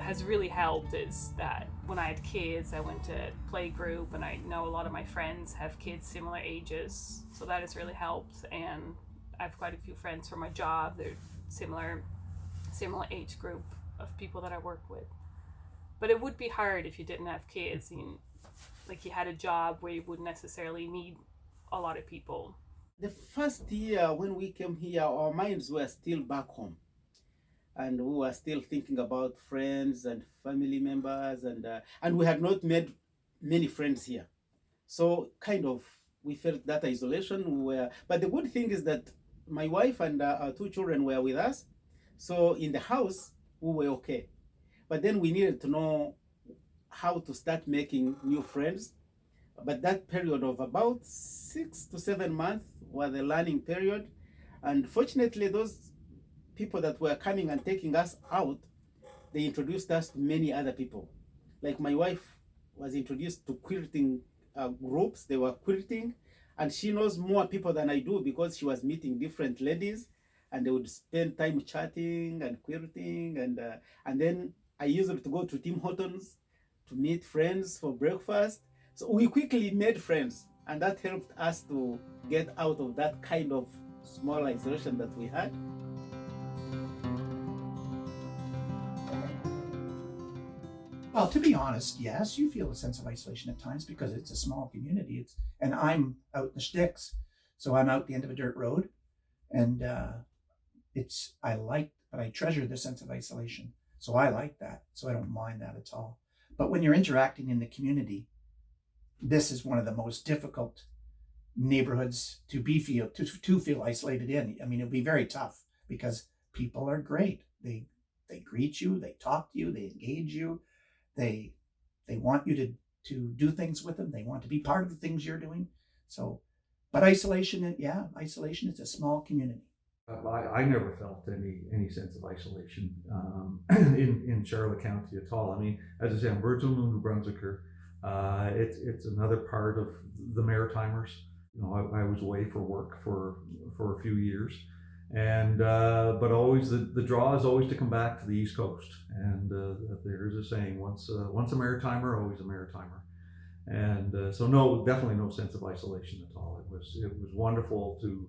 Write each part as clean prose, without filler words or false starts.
has really helped is that when I had kids, I went to play group, and I know a lot of my friends have kids similar ages, so that has really helped. And I've quite a few friends from my job; they're similar age group of people that I work with. But it would be hard if you didn't have kids. Like you had a job where you wouldn't necessarily need a lot of people. The first year when we came here, our minds were still back home, and we were still thinking about friends and family members, and we had not made many friends here. So kind of we felt that isolation. But the good thing is that my wife and our two children were with us, so in the house we were okay. But then we needed to know how to start making new friends. But that period of about 6 to 7 months was the learning period. And fortunately, those people that were coming and taking us out, they introduced us to many other people. Like my wife was introduced to quilting groups, they were quilting, and she knows more people than I do because she was meeting different ladies, and they would spend time chatting and quilting, and then I used to go to Tim Hortons to meet friends for breakfast. So we quickly made friends, and that helped us to get out of that kind of small isolation that we had. Well, to be honest, yes, you feel a sense of isolation at times because it's a small community. And I'm out in the sticks, so I'm out the end of a dirt road, and but I treasure the sense of isolation. So I like that. So I don't mind that at all. But when you're interacting in the community, this is one of the most difficult neighborhoods to feel isolated in. I mean, it'll be very tough because people are great. They greet you, they talk to you, they engage you, they want you to do things with them. They want to be part of the things you're doing. So, but isolation is a small community. I never felt any sense of isolation in Charlotte County at all. I mean, as I say, I'm original New Brunswicker. It's another part of the Maritimers. You know, I was away for work for a few years, and but always the draw is always to come back to the East Coast. And there's a saying: once a Maritimer, always a Maritimer. And so no, definitely no sense of isolation at all. It was wonderful to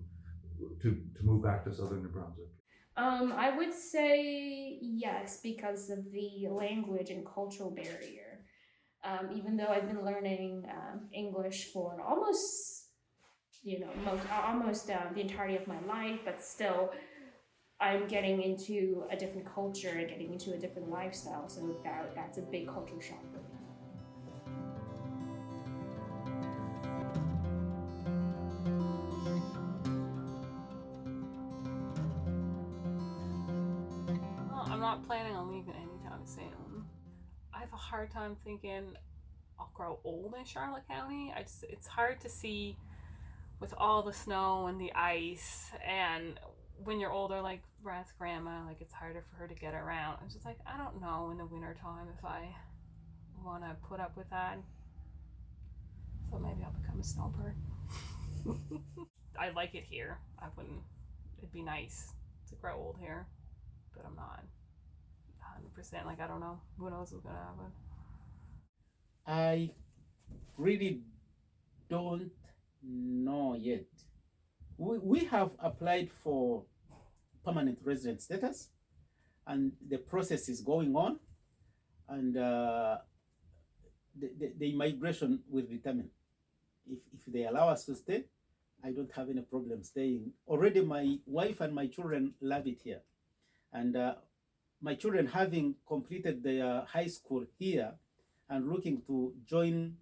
move back to southern New Brunswick. I would say yes because of the language and cultural barrier. Even though I've been learning English for almost, the entirety of my life, but still, I'm getting into a different culture and getting into a different lifestyle. So that's a big culture shock for me. Well, I'm not planning on leaving anytime soon. I have a hard time thinking I'll grow old in Charlotte County. It's hard to see with all the snow and the ice, and when you're older, like Brad's grandma, like it's harder for her to get around. I'm just like, I don't know in the wintertime if I want to put up with that. So maybe I'll become a snowbird. I like it here. I wouldn't. It'd be nice to grow old here, but I'm not 100%. Like I don't know. Who knows what's gonna happen? I really don't know yet. We have applied for permanent resident status, and the process is going on, and the immigration will determine if they allow us to stay. I don't have any problem staying. Already, my wife and my children love it here, and my children, having completed their high school here and looking to join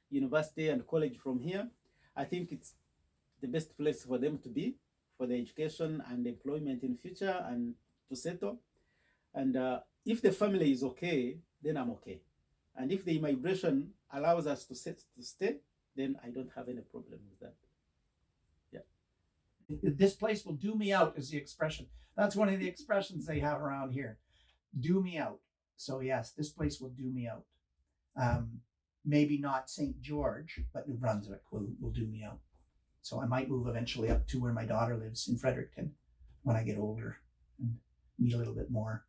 university and college from here, I think it's the best place for them to be for the education and employment in future and to settle. And if the family is okay, then I'm okay. And if the immigration allows us to stay, then I don't have any problem with that. Yeah. This place will do me out is the expression. That's one of the expressions they have around here. Do me out. So yes, this place will do me out. Maybe not St. George, but New Brunswick will do me out. So I might move eventually up to where my daughter lives in Fredericton when I get older and need a little bit more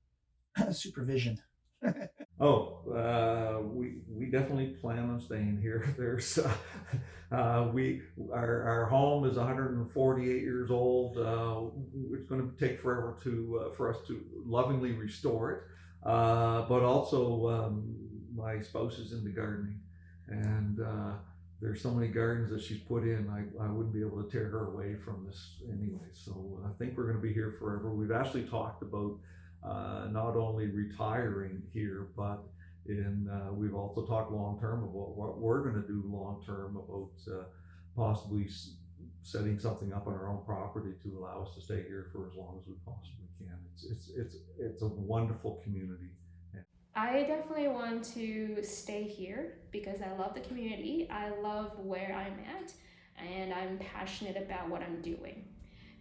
supervision? We definitely plan on staying here. There's our home is 148 years old. It's going to take forever for us to lovingly restore it. But also, my spouse is into gardening, and there's so many gardens that she's put in. I wouldn't be able to tear her away from this anyway. So I think we're going to be here forever. We've actually talked about not only retiring here, but we've also talked long term about what we're going to do long term about possibly setting something up on our own property to allow us to stay here for as long as we possibly can. It's a wonderful community. I definitely want to stay here because I love the community. I love where I'm at, and I'm passionate about what I'm doing.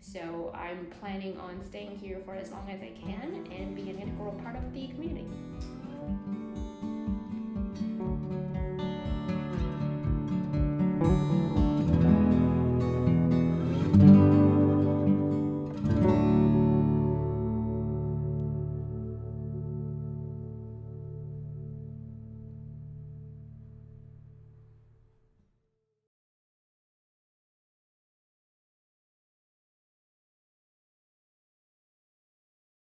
So I'm planning on staying here for as long as I can and being an integral part of the community.